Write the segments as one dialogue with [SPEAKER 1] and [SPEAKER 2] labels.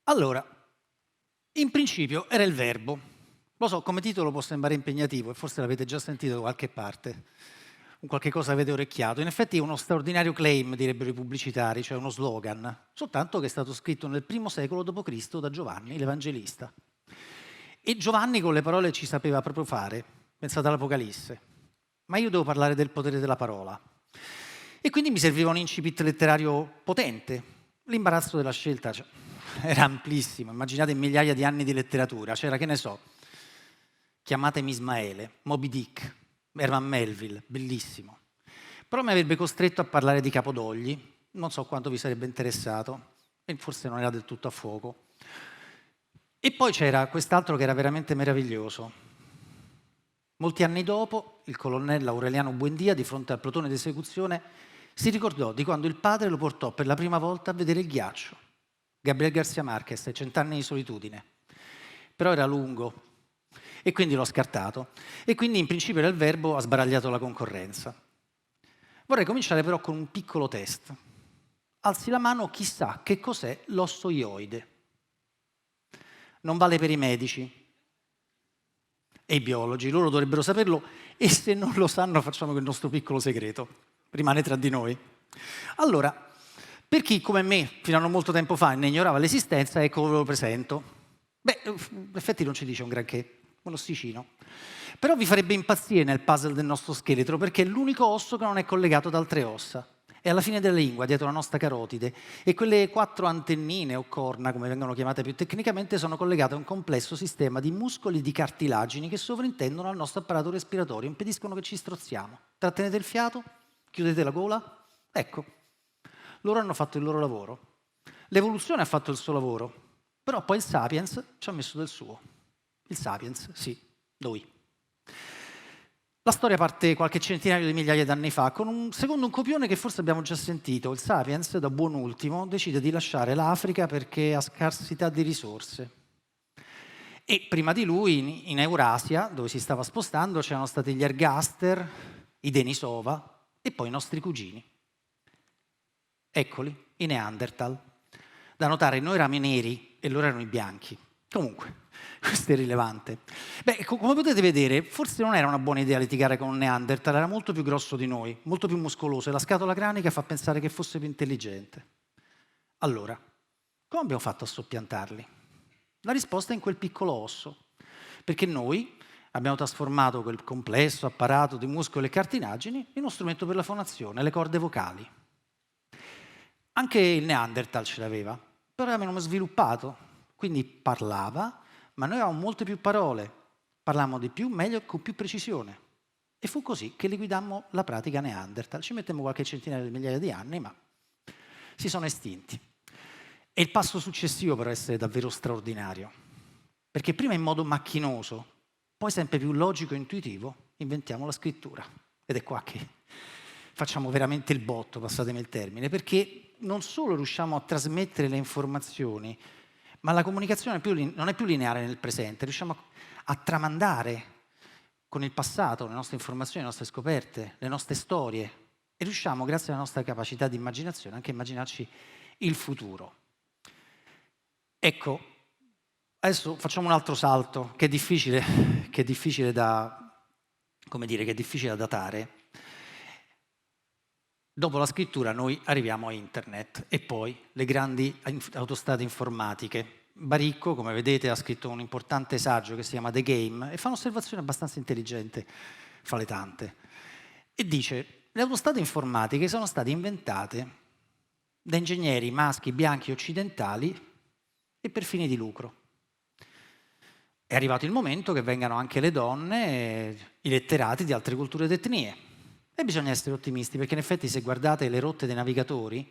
[SPEAKER 1] Allora, in principio era il verbo. Lo so, come titolo può sembrare impegnativo e forse l'avete già sentito da qualche parte, qualche cosa avete orecchiato. In effetti è uno straordinario claim, direbbero i pubblicitari, cioè uno slogan, soltanto che è stato scritto nel I secolo d.C. da Giovanni l'Evangelista. E Giovanni con le parole ci sapeva proprio fare, pensate all'Apocalisse. Ma io devo parlare del potere della parola. E quindi mi serviva un incipit letterario potente. L'imbarazzo della scelta era amplissimo, immaginate migliaia di anni di letteratura, c'era, che ne so, Chiamatemi Ismaele, Moby Dick, Herman Melville, bellissimo. Però mi avrebbe costretto a parlare di Capodogli, non so quanto vi sarebbe interessato, e forse non era del tutto a fuoco. E poi c'era quest'altro che era veramente meraviglioso. Molti anni dopo, il colonnello Aureliano Buendia, di fronte al plotone d'esecuzione, si ricordò di quando il padre lo portò per la prima volta a vedere il ghiaccio. Gabriel García Márquez, 100 anni di solitudine. Però era lungo e quindi l'ho scartato. E quindi in principio era il verbo, ha sbaragliato la concorrenza. Vorrei cominciare però con un piccolo test. Alzi la mano chi sa che cos'è l'osso ioide. Non vale per i medici e i biologi, loro dovrebbero saperlo e se non lo sanno facciamo il nostro piccolo segreto, rimane tra di noi. Allora, per chi come me fino a non molto tempo fa ne ignorava l'esistenza, ecco ve lo presento. Beh, in effetti non ci dice un granché, un ossicino. Però vi farebbe impazzire nel puzzle del nostro scheletro perché è l'unico osso che non è collegato ad altre ossa. È alla fine della lingua, dietro la nostra carotide, e quelle 4 antennine o corna, come vengono chiamate più tecnicamente, sono collegate a un complesso sistema di muscoli e di cartilagini che sovrintendono al nostro apparato respiratorio, impediscono che ci strozziamo. Trattenete il fiato, chiudete la gola, ecco, loro hanno fatto il loro lavoro. L'evoluzione ha fatto il suo lavoro, però poi il Sapiens ci ha messo del suo. Il Sapiens, sì, noi. La storia parte qualche centinaio di migliaia di anni fa, secondo un copione che forse abbiamo già sentito. Il Sapiens, da buon ultimo, decide di lasciare l'Africa perché ha scarsità di risorse. E prima di lui, in Eurasia, dove si stava spostando, c'erano stati gli Ergaster, i Denisova e poi i nostri cugini. Eccoli, i Neanderthal. Da notare, noi eravamo i neri e loro erano i bianchi. Comunque, questo è rilevante. Beh, come potete vedere, forse non era una buona idea litigare con un Neanderthal, era molto più grosso di noi, molto più muscoloso e la scatola cranica fa pensare che fosse più intelligente. Allora, come abbiamo fatto a soppiantarli? La risposta è in quel piccolo osso, perché noi abbiamo trasformato quel complesso apparato di muscoli e cartilagini in uno strumento per la fonazione, le corde vocali. Anche il Neanderthal ce l'aveva, però era meno sviluppato, quindi parlava, ma noi avevamo molte più parole, parlavamo di più, meglio e con più precisione. E fu così che liquidammo la pratica Neanderthal. Ci mettemmo qualche centinaia di migliaia di anni, ma si sono estinti. E il passo successivo per essere davvero straordinario, perché prima in modo macchinoso, poi sempre più logico e intuitivo, inventiamo la scrittura. Ed è qua che facciamo veramente il botto, passatemi il termine, perché non solo riusciamo a trasmettere le informazioni, ma la comunicazione non è più lineare nel presente, riusciamo a tramandare con il passato le nostre informazioni, le nostre scoperte, le nostre storie e riusciamo, grazie alla nostra capacità di immaginazione, anche a immaginarci il futuro. Ecco, adesso facciamo un altro salto che è difficile da datare. Dopo la scrittura noi arriviamo a internet e poi le grandi autostrade informatiche. Baricco, come vedete, ha scritto un importante saggio che si chiama The Game e fa un'osservazione abbastanza intelligente fra le tante. E dice, le autostrade informatiche sono state inventate da ingegneri maschi, bianchi, occidentali e per fini di lucro. È arrivato il momento che vengano anche le donne, i letterati di altre culture ed etnie. E bisogna essere ottimisti, perché in effetti se guardate le rotte dei navigatori,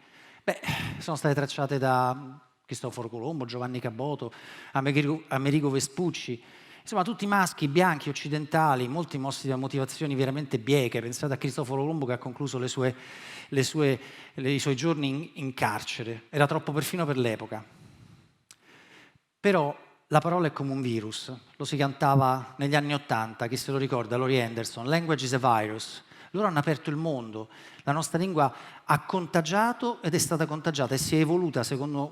[SPEAKER 1] sono state tracciate da Cristoforo Colombo, Giovanni Caboto, Amerigo Vespucci, insomma tutti maschi, bianchi, occidentali, molti mossi da motivazioni veramente bieche. Pensate a Cristoforo Colombo che ha concluso i suoi giorni in carcere, era troppo perfino per l'epoca. Però la parola è come un virus, lo si cantava negli anni '80, chi se lo ricorda, Laurie Anderson, language is a virus. Loro hanno aperto il mondo, la nostra lingua ha contagiato ed è stata contagiata e si è evoluta secondo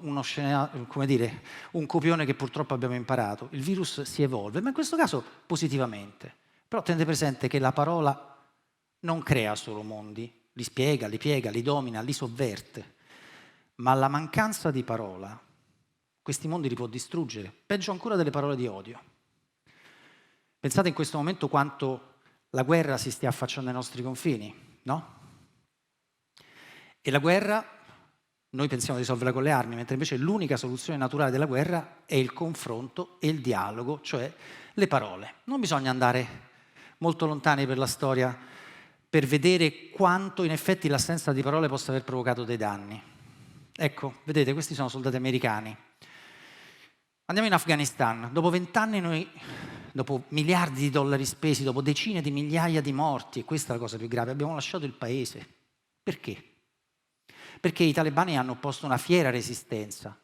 [SPEAKER 1] come dire, un copione che purtroppo abbiamo imparato. Il virus si evolve, ma in questo caso positivamente. Però tenete presente che la parola non crea solo mondi, li spiega, li piega, li domina, li sovverte, ma la mancanza di parola questi mondi li può distruggere, peggio ancora delle parole di odio. Pensate in questo momento quanto la guerra si stia affacciando ai nostri confini, no? E la guerra, noi pensiamo di risolverla con le armi, mentre invece l'unica soluzione naturale della guerra è il confronto e il dialogo, cioè le parole. Non bisogna andare molto lontani per la storia per vedere quanto in effetti l'assenza di parole possa aver provocato dei danni. Ecco, vedete, questi sono soldati americani. Andiamo in Afghanistan. Dopo 20 anni noi, dopo miliardi di dollari spesi, dopo decine di migliaia di morti, e questa è la cosa più grave, abbiamo lasciato il paese. Perché? Perché i talebani hanno opposto una fiera resistenza.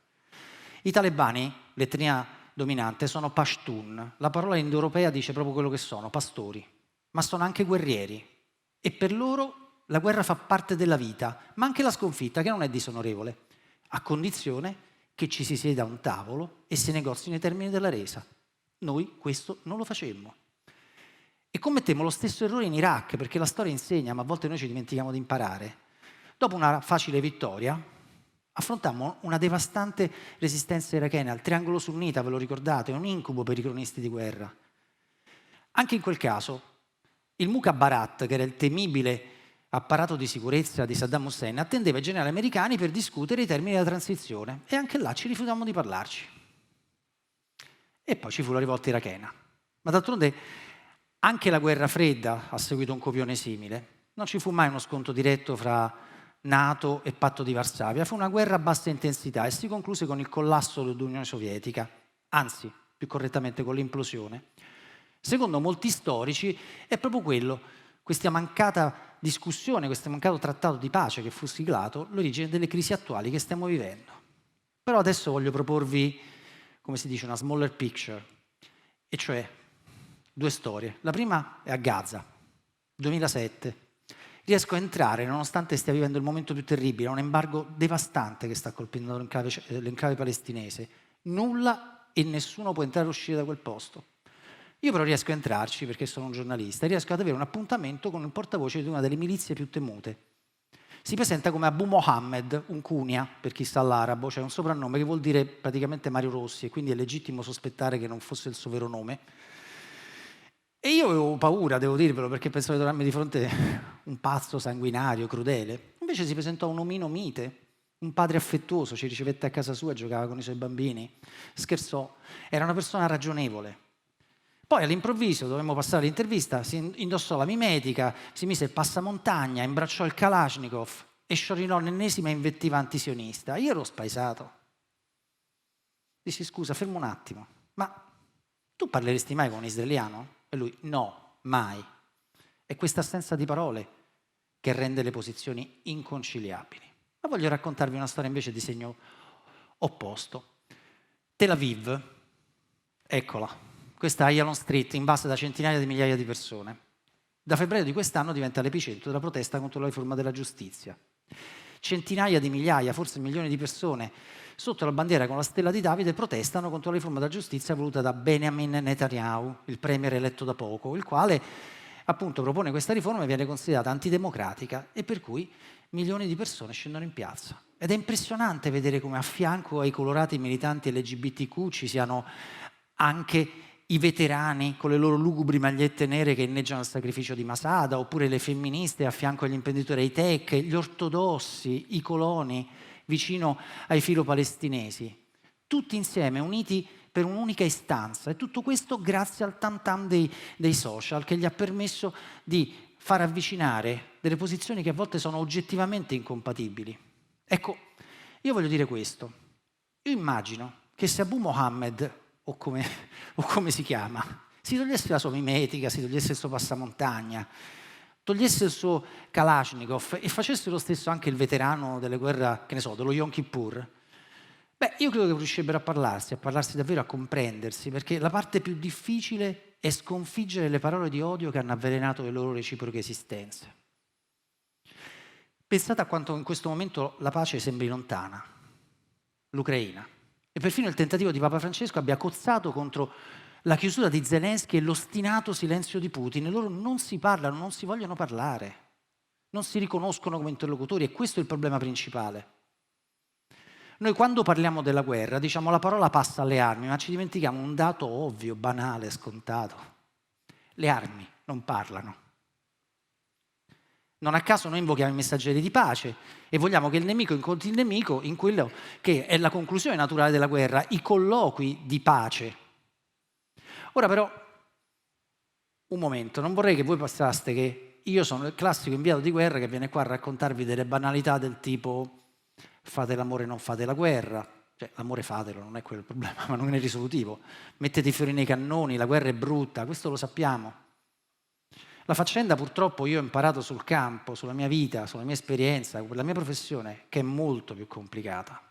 [SPEAKER 1] I talebani, l'etnia dominante, sono Pashtun. La parola indoeuropea dice proprio quello che sono, pastori. Ma sono anche guerrieri. E per loro la guerra fa parte della vita, ma anche la sconfitta, che non è disonorevole, a condizione che ci si sieda a un tavolo e si negozino i termini della resa. Noi questo non lo facemmo. E commettemmo lo stesso errore in Iraq, perché la storia insegna, ma a volte noi ci dimentichiamo di imparare. Dopo una facile vittoria, affrontammo una devastante resistenza irachena. Il triangolo sunnita, ve lo ricordate, è un incubo per i cronisti di guerra. Anche in quel caso, il Mukhabarat, che era il temibile apparato di sicurezza di Saddam Hussein, attendeva i generali americani per discutere i termini della transizione e anche là ci rifiutammo di parlarci. E poi ci fu la rivolta irachena. Ma d'altronde anche la guerra fredda ha seguito un copione simile. Non ci fu mai uno scontro diretto fra NATO e Patto di Varsavia, fu una guerra a bassa intensità e si concluse con il collasso dell'Unione Sovietica, anzi, più correttamente con l'implosione. Secondo molti storici è proprio quello, questa mancata discussione, questo mancato trattato di pace che fu siglato, l'origine delle crisi attuali che stiamo vivendo. Però adesso voglio proporvi, come si dice, una smaller picture, e cioè due storie. La prima è a Gaza, 2007. Riesco a entrare, nonostante stia vivendo il momento più terribile, un embargo devastante che sta colpendo l'enclave palestinese. Nulla e nessuno può entrare e uscire da quel posto. Io però riesco a entrarci perché sono un giornalista e riesco ad avere un appuntamento con il portavoce di una delle milizie più temute. Si presenta come Abu Mohammed, un cunia, per chi sa l'arabo, cioè un soprannome che vuol dire praticamente Mario Rossi, e quindi è legittimo sospettare che non fosse il suo vero nome. E io avevo paura, devo dirvelo, perché pensavo di trovarmi di fronte un pazzo sanguinario, crudele. Invece si presentò un omino mite, un padre affettuoso, ci ricevette a casa sua e giocava con i suoi bambini, scherzò, era una persona ragionevole. Poi all'improvviso dovemmo passare l'intervista, si indossò la mimetica, si mise il passamontagna, imbracciò il Kalashnikov e sciorinò l'ennesima invettiva antisionista. Io ero spaesato. Dissi, scusa, fermo un attimo, ma tu parleresti mai con un israeliano? E lui, no, mai. È questa assenza di parole che rende le posizioni inconciliabili. Ma voglio raccontarvi una storia invece di segno opposto. Tel Aviv, eccola. Questa è Ayalon Street, invasa da centinaia di migliaia di persone. Da febbraio di quest'anno diventa l'epicentro della protesta contro la riforma della giustizia. Centinaia di migliaia, forse milioni di persone, sotto la bandiera con la stella di Davide, protestano contro la riforma della giustizia voluta da Benjamin Netanyahu, il premier eletto da poco, il quale appunto propone questa riforma e viene considerata antidemocratica e per cui milioni di persone scendono in piazza. Ed è impressionante vedere come a fianco ai colorati militanti LGBTQ ci siano anche i veterani con le loro lugubri magliette nere che inneggiano al sacrificio di Masada, oppure le femministe a fianco agli imprenditori high-tech, gli ortodossi, i coloni vicino ai filo-palestinesi, tutti insieme uniti per un'unica istanza. E tutto questo grazie al tam-tam dei social che gli ha permesso di far avvicinare delle posizioni che a volte sono oggettivamente incompatibili. Ecco, io voglio dire questo. Io immagino che se Abu Mohammed o come si chiama, si togliesse la sua mimetica, si togliesse il suo passamontagna, togliesse il suo Kalashnikov e facesse lo stesso anche il veterano delle guerre, che ne so, dello Yom Kippur, beh, io credo che riuscirebbero a parlarsi davvero, a comprendersi, perché la parte più difficile è sconfiggere le parole di odio che hanno avvelenato le loro reciproche esistenze. Pensate a quanto in questo momento la pace sembri lontana, l'Ucraina. E perfino il tentativo di Papa Francesco abbia cozzato contro la chiusura di Zelensky e l'ostinato silenzio di Putin. Loro non si parlano, non si vogliono parlare, non si riconoscono come interlocutori e questo è il problema principale. Noi quando parliamo della guerra diciamo la parola passa alle armi, ma ci dimentichiamo un dato ovvio, banale, scontato. Le armi non parlano. Non a caso noi invochiamo i messaggeri di pace e vogliamo che il nemico incontri il nemico in quello che è la conclusione naturale della guerra, i colloqui di pace. Ora però, un momento, non vorrei che voi passaste che io sono il classico inviato di guerra che viene qua a raccontarvi delle banalità del tipo fate l'amore, non fate la guerra. Cioè, l'amore fatelo, non è quello il problema, ma non è risolutivo. Mettete i fiori nei cannoni, la guerra è brutta, questo lo sappiamo. La faccenda purtroppo io ho imparato sul campo, sulla mia vita, sulla mia esperienza, per la mia professione, che è molto più complicata.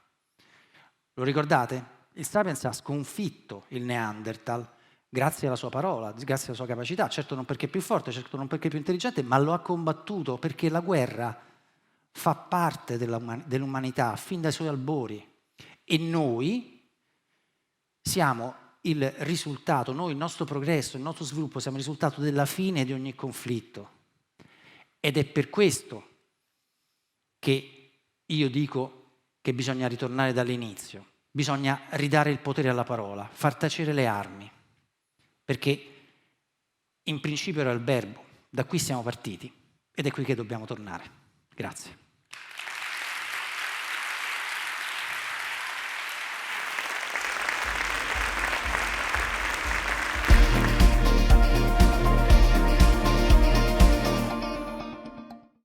[SPEAKER 1] Lo ricordate? Il Sapiens ha sconfitto il Neanderthal grazie alla sua parola, grazie alla sua capacità, certo non perché è più forte, certo non perché è più intelligente, ma lo ha combattuto perché la guerra fa parte dell'umanità fin dai suoi albori e noi siamo il risultato, noi il nostro progresso, il nostro sviluppo siamo il risultato della fine di ogni conflitto ed è per questo che io dico che bisogna ritornare dall'inizio, bisogna ridare il potere alla parola, far tacere le armi, perché in principio era il verbo, da qui siamo partiti ed è qui che dobbiamo tornare. Grazie.